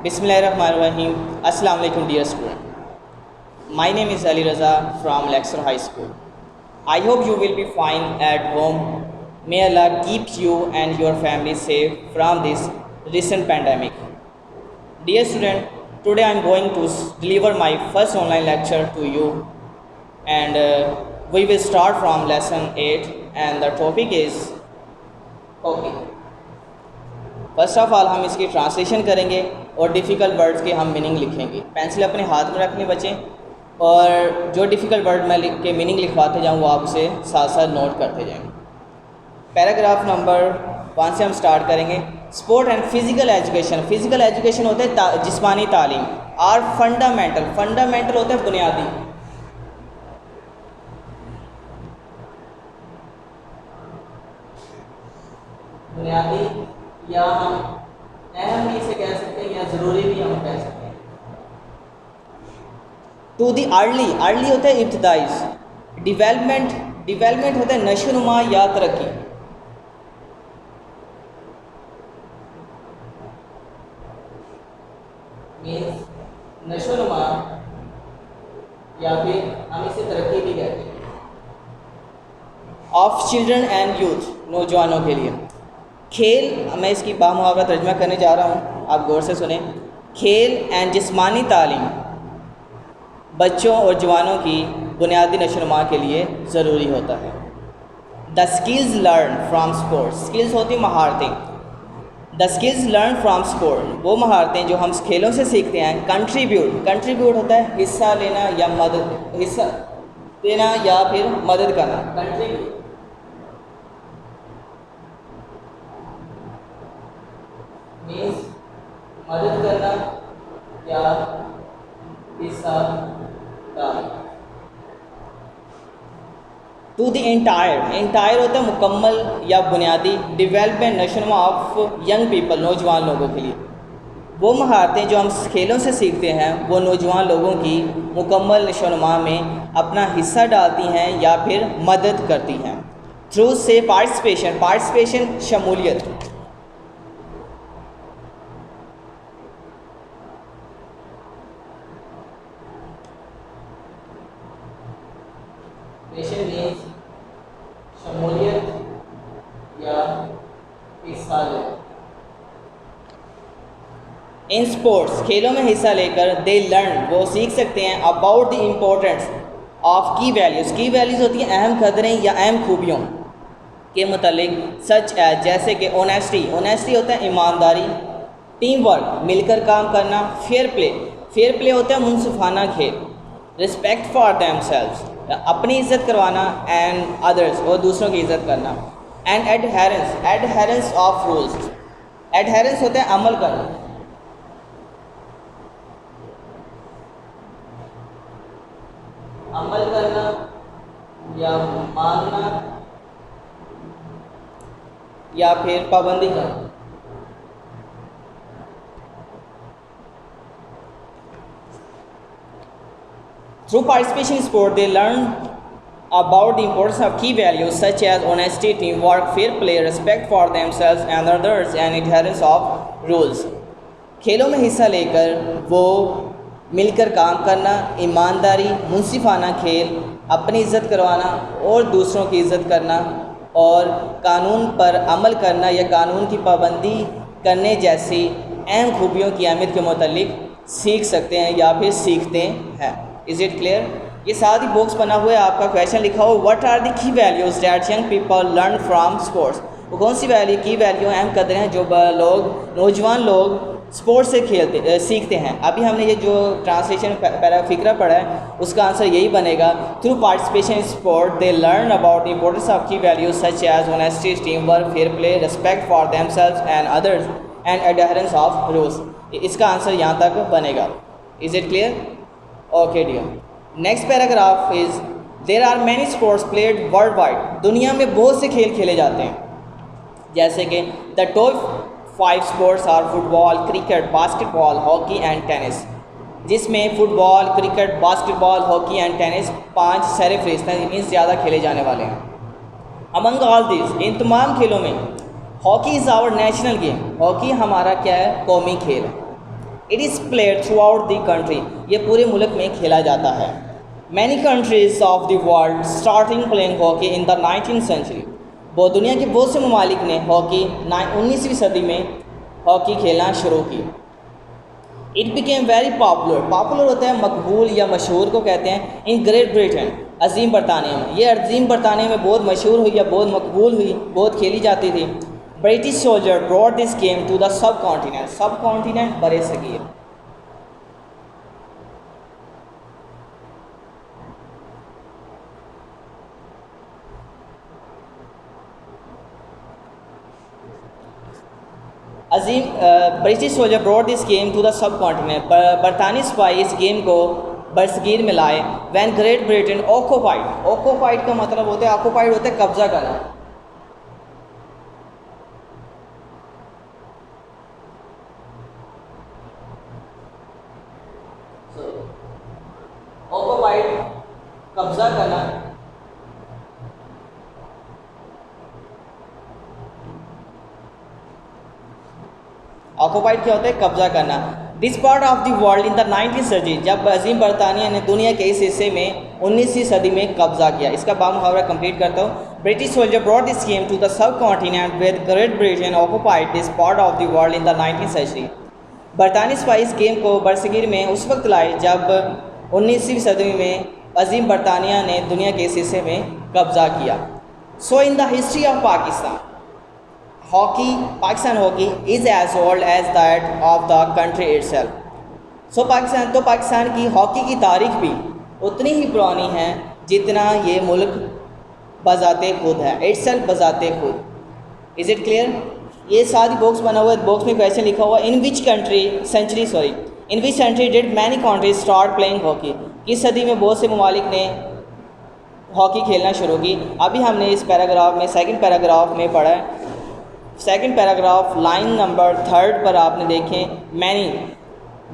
Bismillahirrahmanirrahim. Assalamu alaikum dear student. My name is Ali Raza from Lexer High School. I hope you will be fine at home. May Allah keep you and your family safe from this recent pandemic. Dear student, today I am going to deliver my first online lecture to you, and we will start from lesson 8, and the topic is hockey. First of all हम इसकी translation करेंगे और difficult words के हम meaning लिखेंगे। Pencil अपने हाथ में रखने बच्चे, और जो डिफ़िकल्ट वर्ड मैं लिख के मीनिंग लिखवाते जाऊँ वो आप उसे साथ साथ नोट करते जाएँ। पैराग्राफ नंबर 1 से हम स्टार्ट करेंगे। Sport and physical education. Physical education होता है जिस्मानी तालीम। Are fundamental. फंडामेंटल होता है बुनियादी। बुनियादी या हम अहम भी इसे कह सकते हैं या ज़रूरी भी हम कह सकते हैं। To the early. अर्ली होता है इब्तदाई। डिवेलपमेंट। डिवेलपमेंट होता है नशोनुमा या तरक्की। मीन्स नशोनुमा या फिर हम इसे तरक्की भी कहते हैं। Of children and youth. नौजवानों के लिए। खेल, मैं इसकी बामुहावरा तर्जमा करने जा रहा हूँ, आप गौर से सुने। खेल एंड जिस्मानी तालीम बच्चों और जवानों की बुनियादी नशोनुमा के लिए ज़रूरी होता है। The skills learn from sports. Skills होती महारतें। The skills learn from sport, वो महारतें जो हम खेलों से सीखते हैं। कंट्रीब्यूट। कंट्रीब्यूट होता है हिस्सा लेना या मदद, हिस्सा देना या फिर मदद करना। कंट्रीब्यूट मीन्स मदद करना या हिस्सा डालना। To the entire. एंटायर होता है मुकम्मल या बुनियादी। डेवलपमेंट नशोनुमा ऑफ यंग पीपल, नौजवान लोगों के लिए। वो महारतें जो हम खेलों से सीखते हैं वो नौजवान लोगों की मुकम्मल नशोनुमा में अपना हिस्सा डालती हैं या फिर मदद करती हैं। थ्रू से पार्टिसिपेशन। पार्टिसिपेशन शमूलियत। शमूलियत या हिस्सा लेना। इन स्पोर्ट्स, खेलों में हिस्सा लेकर दे लर्न, वो सीख सकते हैं अबाउट द इम्पोर्टेंस ऑफ की वैल्यूज़। की वैल्यूज़ होती हैं अहम कदरें या अहम खूबियों के मतलब, सच एज जैसे कि ऑनेस्टी। ऑनेस्टी होता है ईमानदारी। टीम वर्क, मिलकर काम करना। Fair play. फेयर प्ले होता है मुनसिफाना खेल। रिस्पेक्ट फॉर देमसेल्व्स, अपनी इज़्ज़त करवाना। एंड अदर्स, और दूसरों की इज़्ज़त करना। And adherence. Adherence of rules. Adherence होता है अमल करना। अमल करना या मानना या फिर पाबंदी करना। Through participation in sport, they learn about the importance of key values such as honesty, teamwork, fair play, respect for themselves and others, and adherence of rules. खेलों में हिस्सा लेकर वो मिलकर काम करना, ईमानदारी, मुनसिफाना खेल, अपनी इज़्ज़त करवाना और दूसरों की इज़्ज़त करना, और कानून पर अमल करना या कानून की पाबंदी करने जैसी अहम खूबियों की अहमियत के मुतालिक सीख सकते हैं या फिर सीखते हैं। Is it clear? ये साथ ही बॉक्स बना हुआ है, आपका क्वेश्चन लिखा हो, what are the key values that young people learn from sports. वो कौन सी वैल्यू, की वैल्यू, अहम कदरें हैं जो नौजवान लोग स्पोर्ट्स से सीखते हैं। अभी हमने ये जो ट्रांसलेशन पहला फिक्रा पढ़ा है उसका आंसर यही बनेगा। Through participation in sport they learn about the importance of key values such as honesty, team work, fair play, respect for themselves and others, and adherence of rules. इसका आंसर यहाँ तक बनेगा। Is it clear? Okay dear, next paragraph is there are many sports played worldwide. दुनिया में बहुत से खेल खेले जाते हैं, जैसे कि the top 5 sports are football, cricket, basketball, hockey and tennis, जिसमें football, cricket, basketball, hockey and tennis 5 सर फहरिस्त हैं, मीन्स ज़्यादा खेले जाने वाले हैं। अमंग ऑल दिस, इन तमाम खेलों में hockey is our national game, hockey हमारा क्या है, कौमी खेल है। It is played throughout the country, ये पूरे मुल्क में खेला जाता है। Many countries of the world starting playing hockey in the 19th century, वो दुनिया के बहुत से ममालिक ने हॉकी 19वीं सदी में हॉकी खेलना शुरू की। It became very popular, popular होता है मकबूल या मशहूर को कहते हैं, इन ग्रेट ब्रिटेन, अजीम बरतानिया में। ये अजीम बरतानिया में बहुत मशहूर हुई या बहुत मकबूल हुई, बहुत खेली जाती थी। British soldier brought this game to the subcontinent, subcontinent बरे सगीर। British soldier brought this game to the subcontinent, बरतानी सिपाही इस गेम को बरसगीर में लाए। When Great Britain occupied, occupied का मतलब होता है, ऑक्यूपाइड होता है कब्जा करना। ऑक्यूपाइड कब्जा करना। ऑक्यूपाइड क्या होता है? कब्जा करना। This part of the world in the 19th century, जब अजीम बरतानिया ने दुनिया के इस हिस्से में 19वीं सदी में कब्जा किया। इसका बा मुहावरा कंप्लीट करता हूँ। British soldier brought this game to the subcontinent with Great Britain occupied this part of the world in the 19th century. बरतानी सिपाही इस गेम को बरसगीर में उस वक्त लाए जब 19वीं सदी में अजीम बरतानिया ने दुनिया के इस हिस्से में कब्जा किया। So in the history of Pakistan, hockey, Pakistan hockey is as old as that of the country itself. So Pakistan की हॉकी की तारीख भी उतनी ही पुरानी है जितना ये मुल्क बजाते खुद है, इटसेल्फ बजाते खुद। Is it clear? ये सारी बॉक्स बना हुआ है, बॉक्स में क्वेश्चन लिखा हुआ है, in which century did many countries start playing hockey, किस सदी में बहुत से ममालिक ने हॉकी खेलना शुरू की। अभी हमने इस पैराग्राफ में सेकंड पैराग्राफ में पढ़ा है। सेकंड पैराग्राफ लाइन नंबर 3 पर आपने देखें,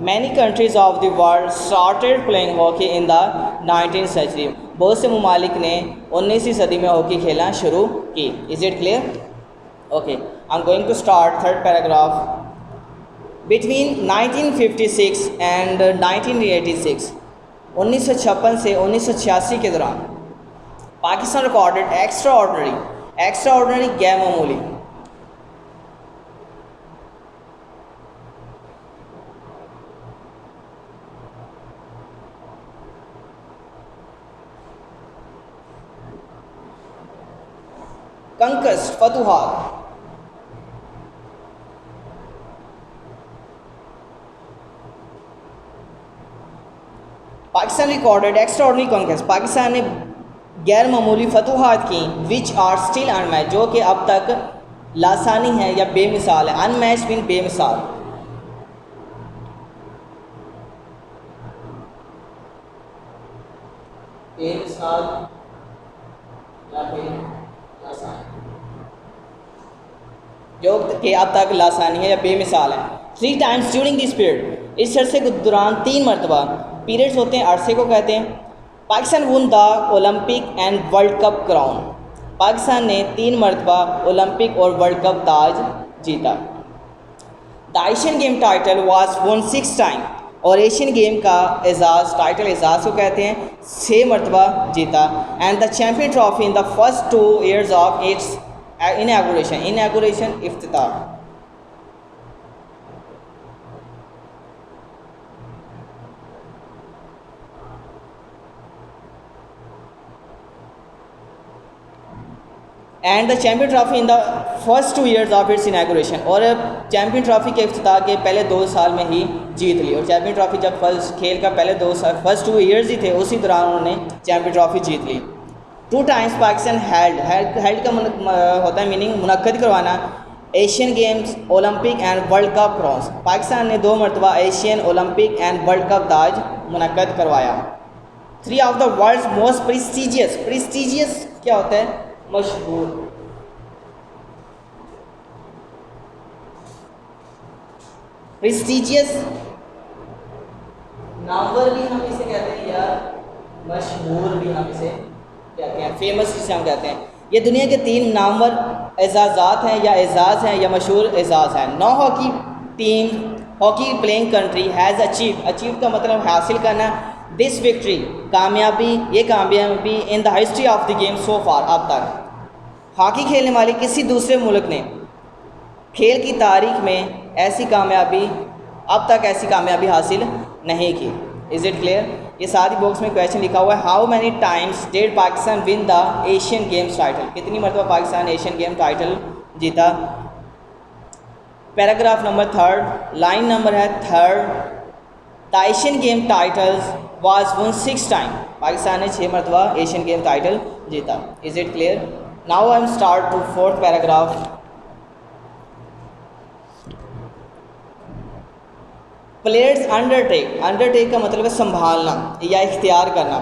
many countries of the world started playing hockey in the 19th century, बहुत से ममालिक ने 19वीं सदी में हॉकी खेलना शुरू की। Is it clear? Okay, I am going to start third paragraph. Between 1956 and 1986, 1956 से 1986 के दौरान पाकिस्तान रिकॉर्डेड एक्स्ट्रा ऑर्डनरी गैर मामूली कंकस्ट फतुहात। Pakistan recorded extraordinary conquest, Pakistan ने गैर मामूली फतुहात की, विच आर स्टिल अनमैच, जो कि अब तक लासानी है या बेमिसाल है। अनमैच मीन बेमिसाल। बेमिसाल या बेलासानी, जो कि अब तक लासानी है या बेमिसाल है। 3 टाइम्स ड्यूरिंग दिस पीरियड, इस अरसे के दौरान 3 मरतबा, पीरियड्स होते हैं अरसे को कहते हैं। Pakistan one the Olympic and world cup crown, Pakistan ने 3 मरतबा ओलंपिक और वर्ल्ड कप ताज जीता। The Asian game title was won 6 time, और एशियन गेम का एजाज़, टाइटल एजाज़ को कहते हैं, 6 मरतबा जीता। And the champion trophy in the first 2 years of its inauguration इफ्तिताह। And the champion trophy in the first 2 years of its inauguration, और champion trophy के इफ्तिताह के पहले 2 साल में ही जीत ली। और चैम्पियन ट्रॉफी जब फर्स्ट खेल का पहले 2 साल, फर्स्ट 2 years ही थे, उसी दौरान उन्होंने चैम्पियन ट्रॉफी जीत ली। 2 टाइम्स पाकिस्तान हेल्ड का होता है मीनिंग मुनक्कद करवाना, Asian games, Olympic and world cup cross, Pakistan ने 2 मरतबा Asian, Olympic and world cup ताज मुनक्कद करवाया। 3 of the world's most prestigious क्या होता है? मशहूर। प्रेस्टिजियस नामवर भी हम इसे कहते हैं या मशहूर भी हम इसे कहते हैं, फेमस जिसे हम कहते हैं। ये दुनिया के 3 नामवर एजाज़ात हैं या एजाज़ हैं या मशहूर एजाज़ हैं। 9 hockey team hockey playing country has achieve का मतलब हासिल करना, दिस विक्ट्री ये कामयाबी in the history of the game so far, अब तक हॉकी खेलने वाले किसी दूसरे मुल्क ने खेल की तारीख में अब तक ऐसी कामयाबी हासिल नहीं की। Is it clear? ये सारी बॉक्स में क्वेश्चन लिखा हुआ है, how many times did Pakistan win the Asian games title, कितनी मरतबा पाकिस्तान एशियन गेम टाइटल जीता। पैराग्राफ नंबर 3, लाइन नंबर है 3, the Asian game titles was won 6 time, Pakistan ने 6 मरतबा एशियन गेम टाइटल जीता। Is it clear? Now I am start to 4th paragraph. Players undertake का मतलब है संभालना या इख्तियार करना,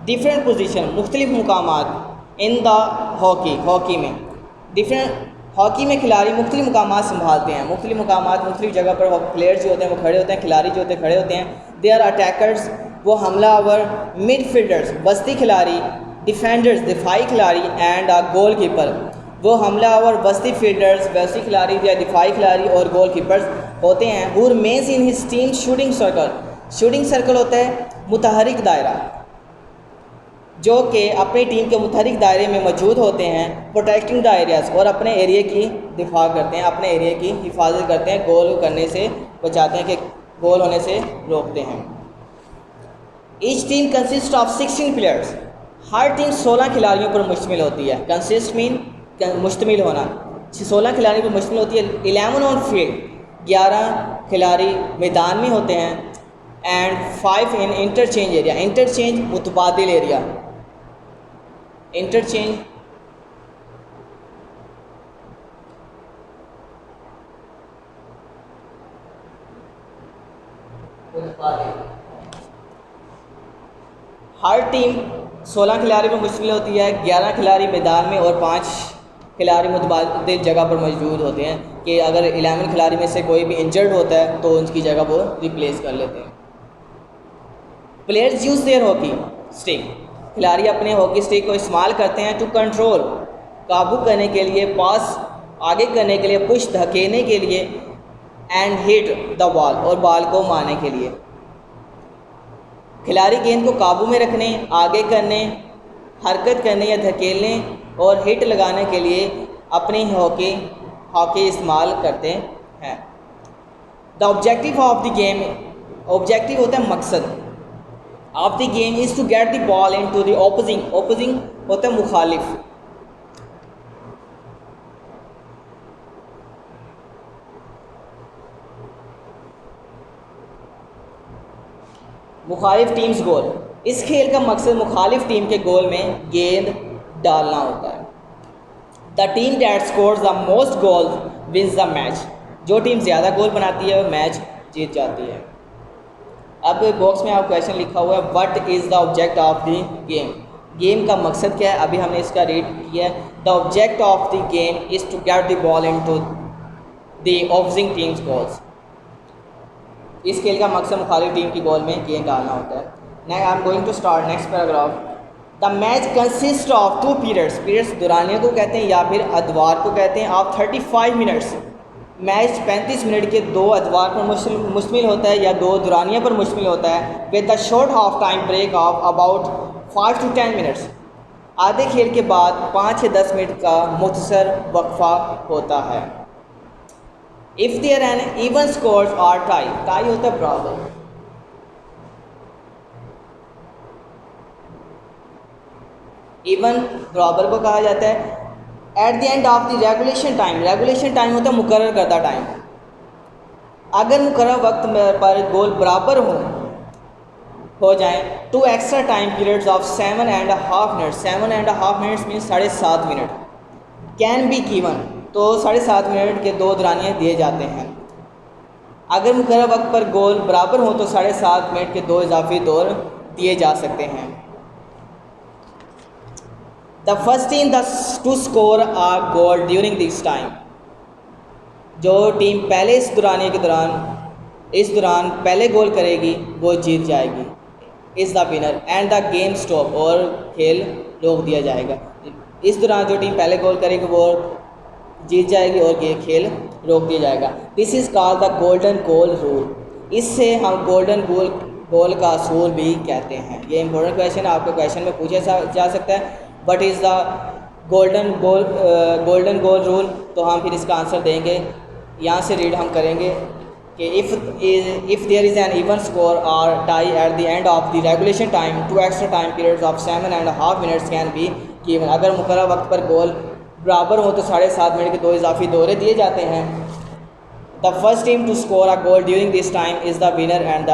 डिफरेंट पोजीशन मुख्तलिफ मुकामात इन द हॉकी में हॉकी में खिलाड़ी मुख्तलिफ मुकामात संभालते हैं, मुख्तलिफ जगह पर प्लेयर्स जो होते हैं वो खड़े होते हैं, खिलाड़ी जो होते हैं खड़े होते हैं। दे आर अटैकर्स, वो हमलावर, मिडफील्डर्स वस्ती खिलाड़ी, डिफेंडर्स दिफाई खिलाड़ी एंड गोल कीपर, वो हमलावर वस्ती खिलाड़ी या दिफाई खिलाड़ी और गोल कीपर्स होते हैं। Who remains in his team shooting circle होता है मुतहरिक दायरा, जो कि अपनी टीम के मुतहरिक दायरे में मौजूद होते हैं। प्रोटेक्टिंग द एरियाज, और अपने एरिया की दिफा करते हैं, अपने एरिया की हिफाजत करते हैं, गोल करने से बचाते हैं कि गोल होने से रोकते हैं। Each team consist of 16 players, her team 16 खिलाड़ियों पर मुश्तमिल होती है। कंसिस्ट मीन मुश्तमिल होना, 16 खिलाड़ियों पर मुश्तमिल होती है। 11 ऑन फील्ड, 11 खिलाड़ी मैदान में होते हैं। And 5 in interchange area, interchange मुतबादिल एरिया, इंटरचेंज हर टीम 16 खिलाड़ी पर मुश्तमिल होती है, 11 खिलाड़ी मैदान में और 5 खिलाड़ी मुतबादिल जगह पर मौजूद होते हैं कि अगर 11 खिलाड़ी में से कोई भी इंजर्ड होता है तो उनकी जगह वो रिप्लेस कर लेते हैं। Players use their hockey stick, खिलाड़ी अपने हॉकी स्टिक को इस्तेमाल करते हैं टू कंट्रोल, काबू करने के लिए, पास आगे करने के लिए, पुश धकेलने के लिए, एंड हिट द बॉल, और बॉल को मारने के लिए। खिलाड़ी गेंद को काबू में रखने, आगे करने, हरकत करने या धकेलने और हिट लगाने के लिए अपनी हॉकी इस्तेमाल करते हैं। The objective of the game, objective होता है मकसद, of the game is to get the ball in to the opposing होता है मुखालिफ, टीम्स गोल। इस खेल का मकसद मुखालिफ टीम के गोल में गेंद डालना होता है। The team that scores the most goal wins the match, जो टीम ज़्यादा गोल बनाती है वो मैच जीत जाती है। अब बॉक्स में आप क्वेश्चन लिखा हुआ है, what is the object of the game, game का मकसद क्या है, अभी हमने इसका रीड किया है। The object of the game is to get the ball into the opposing teams goals. इस खेल का मकसद मुखालिफ टीम की गोल में गेंद डालना होता है। Next I am going to start next paragraph. The match consist of 2 periods दुरानियों को कहते हैं या फिर अदवार को कहते हैं, ऑफ 35 मिनट्स। मैच 35 मिनट के 2 अदवार पर मुश्तमिल होता है या 2 दुरानियों पर मुश्तमिल होता है, with the short half time break of about 5 to 10 minutes. आधे खेल के बाद 5 से 10 मिनट का मुख्तसर वक्फा होता है। If there an even scores और टाई होता है बराबर। इवन बराबर को कहा जाता है। At the end of the regulation time होता है मुकर्रर करदा टाइम। अगर मुकर्रर वक्त पर गोल बराबर हो जाएं तो extra time periods of 7.5 minutes, 7.5 minutes mean 7.5 minute can be given, तो 7.5 मिनट के 2 दरानियाँ दिए जाते हैं। अगर मुकर्रर वक्त पर गोल बराबर हो तो 7.5 मिनट के 2 इजाफी दौर दिए जा सकते हैं। The first team to score a goal during this time, जो टीम पहले इस दौरान पहले गोल करेगी वो जीत जाएगी। Is the winner and the game stop, और खेल रोक दिया जाएगा। इस दौरान जो टीम पहले गोल करेगी वो जीत जाएगी और ये खेल रोक दिया जाएगा। This is called the golden goal rule. इससे हम गोल्डन गोल का असूल भी कहते हैं। ये इंपॉर्टेंट क्वेश्चन आपके क्वेश्चन में पूछा जा सकता है। What is the golden goal rule? तो हम फिर इसका आंसर देंगे, यहाँ से रीड हम करेंगे कि if there is an even score और tie at the end of the regulation time, 2 extra time periods of 7.5 minutes can be given. अगर मुकर्रर वक्त पर गोल बराबर हो तो 7.5 मिनट के 2 इजाफी दौरे दिए जाते हैं। The first team to score a goal during this time is the winner and the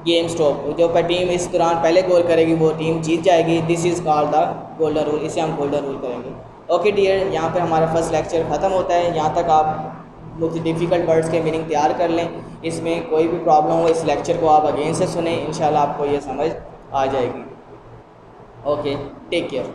game stop. जो टीम इस दौरान पहले गोल करेगी वो टीम जीत जाएगी। This is called the golden rule. इसे हम गोल्डन रूल करेंगे। ओके डियर, यहाँ पर हमारा फर्स्ट लेक्चर ख़त्म होता है। यहाँ तक आप मुझे डिफ़िकल्ट वर्ड्स के मीनिंग तैयार कर लें। इसमें कोई भी प्रॉब्लम हो इस लेक्चर को आप अगेन से सुने, इंशाल्लाह आपको ये समझ आ जाएगी। Okay, take care.